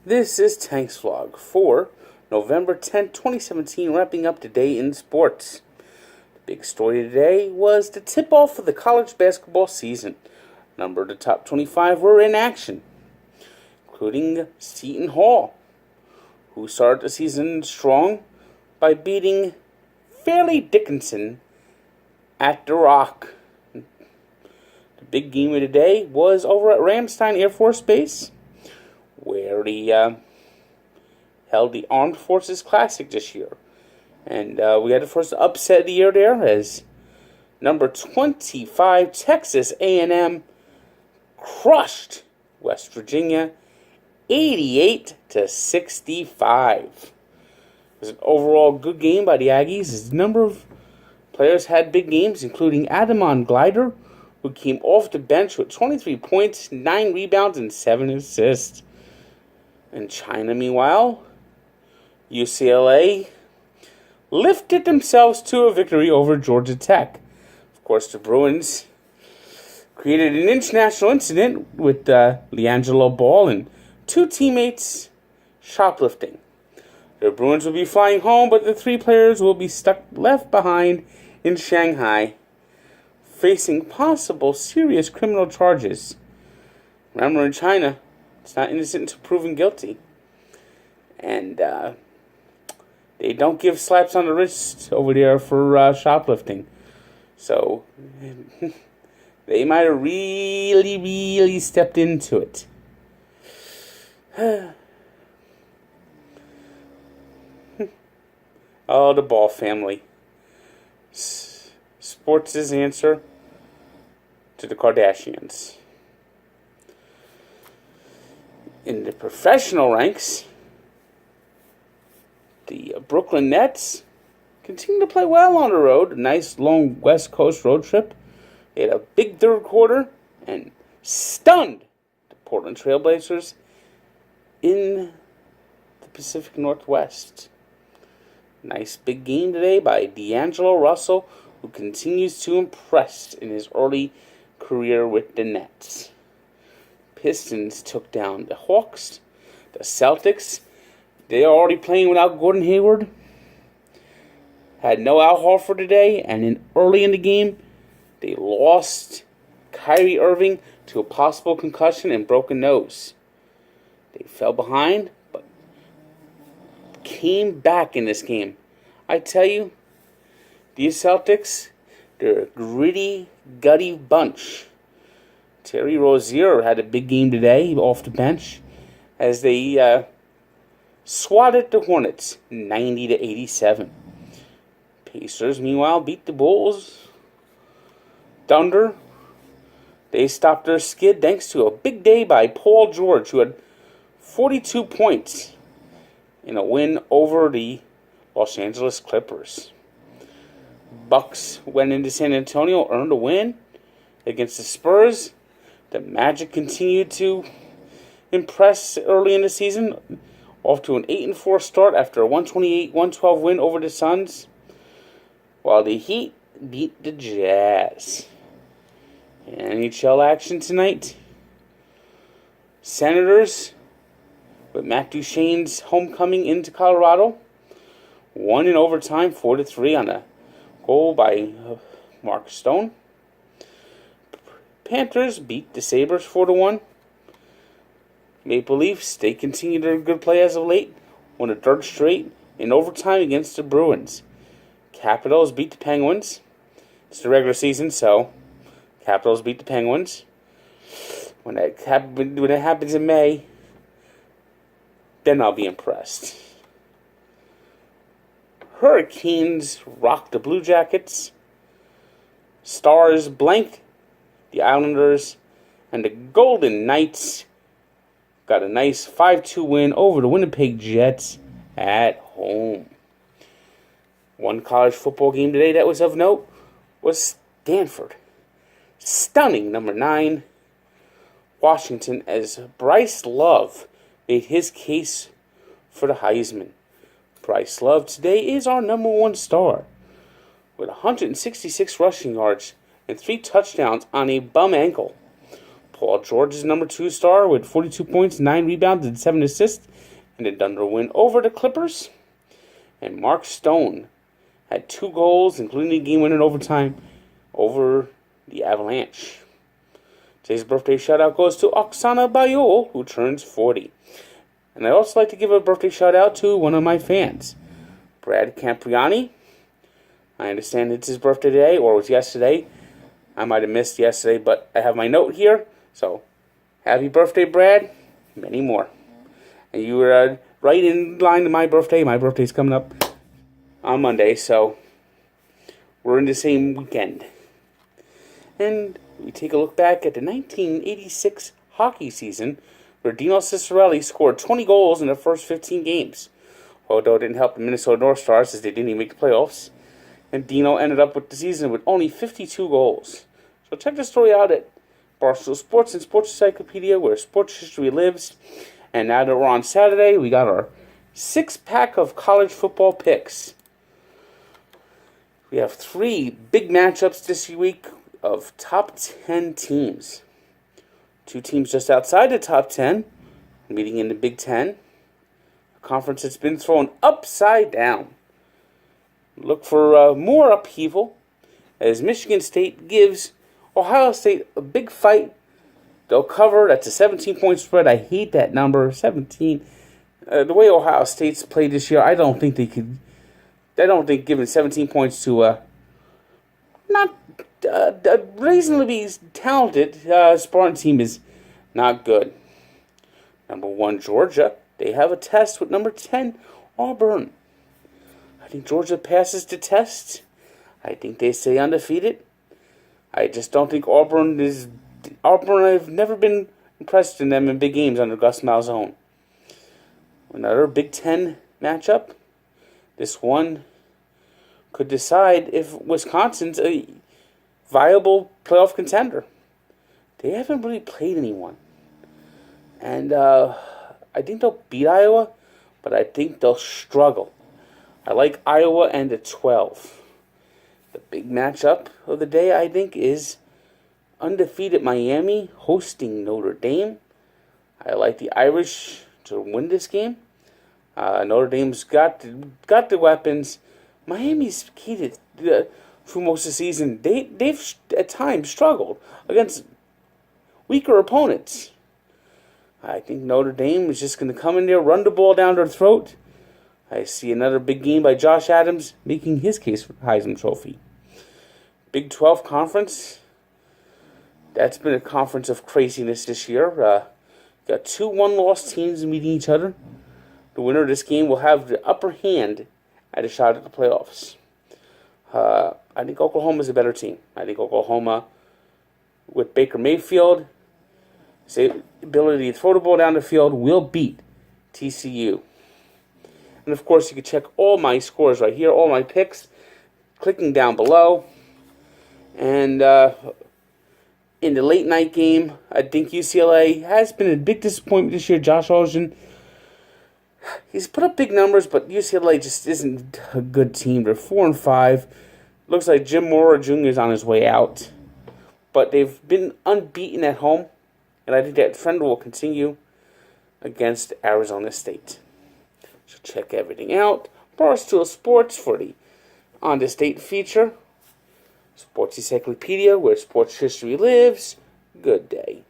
This is Tank's Vlog for November 10th, 2017, wrapping up today in sports. The big story today was the tip-off of the college basketball season. A number of the top 25 were in action, including Seton Hall, who started the season strong by beating Fairleigh Dickinson at the Rock. The big game of the day was over at Ramstein Air Force Base, where they held the Armed Forces Classic this year. And we had the first upset of the year there as number 25 Texas A&M crushed West Virginia 88-65. It was an overall good game by the Aggies as a number of players had big games, including Adamon Glider, who came off the bench with 23 points, 9 rebounds, and 7 assists. In China, meanwhile, UCLA lifted themselves to a victory over Georgia Tech. Of course, the Bruins created an international incident with LiAngelo Ball and 2 teammates shoplifting. The Bruins will be flying home, but the 3 players will be left behind in Shanghai, facing possible serious criminal charges. Remember, in China, it's not innocent until proven guilty. And they don't give slaps on the wrist over there for shoplifting. So they might have really stepped into it. Oh, the Ball family. Sports' answer to the Kardashians. In the professional ranks, the Brooklyn Nets continue to play well on the road. A nice long West Coast road trip. They had a big third quarter and stunned the Portland Trailblazers in the Pacific Northwest. Nice big game today by D'Angelo Russell, who continues to impress in his early career with the Nets. Pistons took down the Hawks. The Celtics, they are already playing without Gordon Hayward. Had no Al Horford today, and early in the game, they lost Kyrie Irving to a possible concussion and broken nose. They fell behind, but came back in this game. I tell you, these Celtics, they're a gritty, gutty bunch. Terry Rozier had a big game today off the bench as they swatted the Hornets 90-87. Pacers, meanwhile, beat the Bulls. Thunder, they stopped their skid thanks to a big day by Paul George, who had 42 points in a win over the Los Angeles Clippers. Bucks went into San Antonio, earned a win against the Spurs. The Magic continued to impress early in the season, off to an 8-4 start after a 128-112 win over the Suns, while the Heat beat the Jazz. NHL action tonight. Senators, with Matt Duchene's homecoming into Colorado, won in overtime 4-3 on a goal by Mark Stone. Panthers beat the Sabres 4-1. Maple Leafs, they continue their good play as of late. Won a third straight in overtime against the Bruins. Capitals beat the Penguins. It's the regular season, so Capitals beat the Penguins. When it happens in May, then I'll be impressed. Hurricanes rock the Blue Jackets. Stars blank the Islanders, and the Golden Knights got a nice 5-2 win over the Winnipeg Jets at home. One college football game today that was of note was Stanford stunning number 9 Washington as Bryce Love made his case for the Heisman. Bryce Love today is our number 1 star with 166 rushing yards and 3 touchdowns on a bum ankle. Paul George is number 2 star with 42 points, 9 rebounds, and 7 assists in the Thunder win over the Clippers. And Mark Stone had 2 goals, including the game winner in overtime, over the Avalanche. Today's birthday shout-out goes to Oksana Bayol, who turns 40. And I'd also like to give a birthday shout-out to one of my fans, Brad Campriani. I understand it's his birthday today, or it was yesterday. I might have missed yesterday, but I have my note here. So, happy birthday, Brad. Many more. And you were right in line to my birthday. My birthday's coming up on Monday, so we're in the same weekend. And we take a look back at the 1986 hockey season, where Dino Ciccarelli scored 20 goals in the first 15 games. Although it didn't help the Minnesota North Stars as they didn't even make the playoffs. And Dino ended up with the season with only 52 goals. So check the story out at Barstool Sports and Sports Encyclopedia, where sports history lives. And now that we're on Saturday, we got our 6-pack of college football picks. We have 3 big matchups this week of top 10 teams. 2 teams just outside the top 10, meeting in the Big Ten, a conference that's been thrown upside down. Look for more upheaval as Michigan State gives Ohio State a big fight. They'll cover. That's a 17-point spread. I hate that number, 17. The way Ohio State's played this year, I don't think they could. I don't think giving 17 points to not reasonably talented Spartan team is not good. Number 1, Georgia. They have a test with number 10, Auburn. I think Georgia passes the test. I think they stay undefeated. I just don't think Auburn is... Auburn, I've never been impressed in them in big games under Gus Malzahn. Another Big Ten matchup. This one could decide if Wisconsin's a viable playoff contender. They haven't really played anyone. And I think they'll beat Iowa, but I think they'll struggle. I like Iowa and the 12. The big matchup of the day, I think, is undefeated Miami hosting Notre Dame. I like the Irish to win this game. Notre Dame's got the weapons. Miami's cheated for most of the season. They've at times struggled against weaker opponents. I think Notre Dame is just going to come in there, run the ball down their throat. I see another big game by Josh Adams making his case for the Heisman Trophy. Big 12 conference. That's been a conference of craziness this year. Got 2 one-loss teams meeting each other. The winner of this game will have the upper hand at a shot at the playoffs. I think Oklahoma's a better team. I think Oklahoma, with Baker Mayfield, his ability to throw the ball down the field, will beat TCU. And of course, you can check all my scores right here, all my picks, clicking down below. And in the late night game, I think UCLA has been a big disappointment this year. Josh Allen, he's put up big numbers, but UCLA just isn't a good team. They're 4-5. Looks like Jim Mora Jr. is on his way out. But they've been unbeaten at home, and I think that trend will continue against Arizona State. So check everything out. Barstool Sports for the On the State feature. Sports Encyclopedia, where sports history lives. Good day.